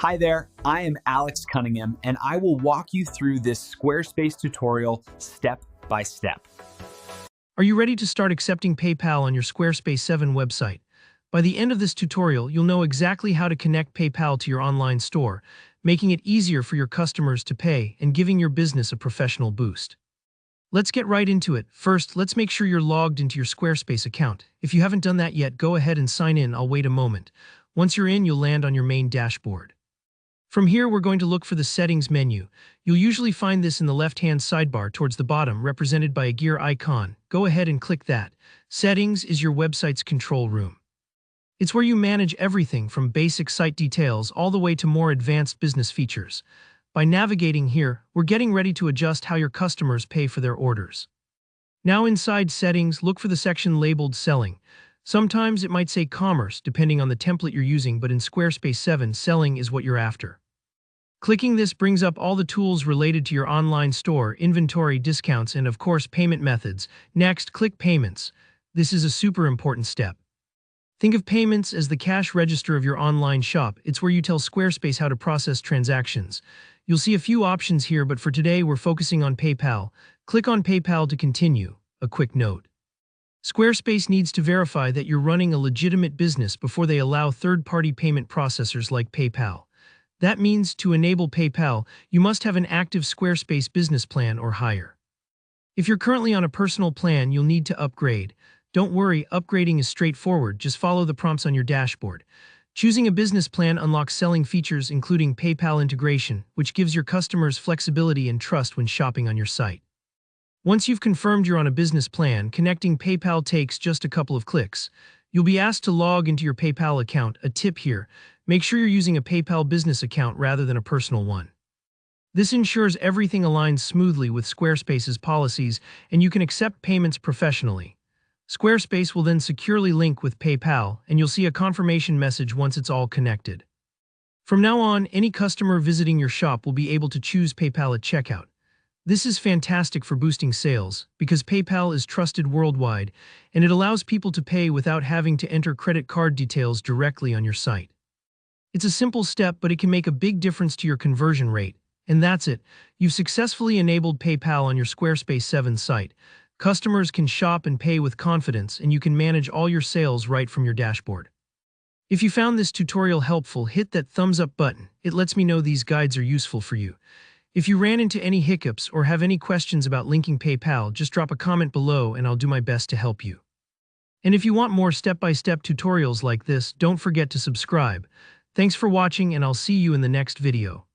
Hi there, I am Alex Cunningham, and I will walk you through this Squarespace tutorial step by step. Are you ready to start accepting PayPal on your Squarespace 7 website? By the end of this tutorial, you'll know exactly how to connect PayPal to your online store, making it easier for your customers to pay and giving your business a professional boost. Let's get right into it. First, let's make sure you're logged into your Squarespace account. If you haven't done that yet, go ahead and sign in. I'll wait a moment. Once you're in, you'll land on your main dashboard. From here, we're going to look for the Settings menu. You'll usually find this in the left-hand sidebar towards the bottom, represented by a gear icon. Go ahead and click that. Settings is your website's control room. It's where you manage everything from basic site details all the way to more advanced business features. By navigating here, we're getting ready to adjust how your customers pay for their orders. Now inside Settings, look for the section labeled Selling. Sometimes it might say Commerce, depending on the template you're using, but in Squarespace 7, Selling is what you're after. Clicking this brings up all the tools related to your online store, inventory, discounts, and of course payment methods. Next, click Payments. This is a super important step. Think of payments as the cash register of your online shop. It's where you tell Squarespace how to process transactions. You'll see a few options here, but for today we're focusing on PayPal. Click on PayPal to continue. A quick note. Squarespace needs to verify that you're running a legitimate business before they allow third-party payment processors like PayPal. That means to enable PayPal, you must have an active Squarespace business plan or higher. If you're currently on a personal plan, you'll need to upgrade. Don't worry, upgrading is straightforward. Just follow the prompts on your dashboard. Choosing a business plan unlocks selling features including PayPal integration, which gives your customers flexibility and trust when shopping on your site. Once you've confirmed you're on a business plan, connecting PayPal takes just a couple of clicks. You'll be asked to log into your PayPal account. A tip here, make sure you're using a PayPal business account rather than a personal one. This ensures everything aligns smoothly with Squarespace's policies and you can accept payments professionally. Squarespace will then securely link with PayPal and you'll see a confirmation message once it's all connected. From now on, any customer visiting your shop will be able to choose PayPal at checkout. This is fantastic for boosting sales because PayPal is trusted worldwide and it allows people to pay without having to enter credit card details directly on your site. It's a simple step, but it can make a big difference to your conversion rate. And that's it. You've successfully enabled PayPal on your Squarespace 7 site. Customers can shop and pay with confidence, and you can manage all your sales right from your dashboard. If you found this tutorial helpful, hit that thumbs up button. It lets me know these guides are useful for you. If you ran into any hiccups or have any questions about linking PayPal, just drop a comment below and I'll do my best to help you. And if you want more step-by-step tutorials like this, don't forget to subscribe. Thanks for watching and I'll see you in the next video.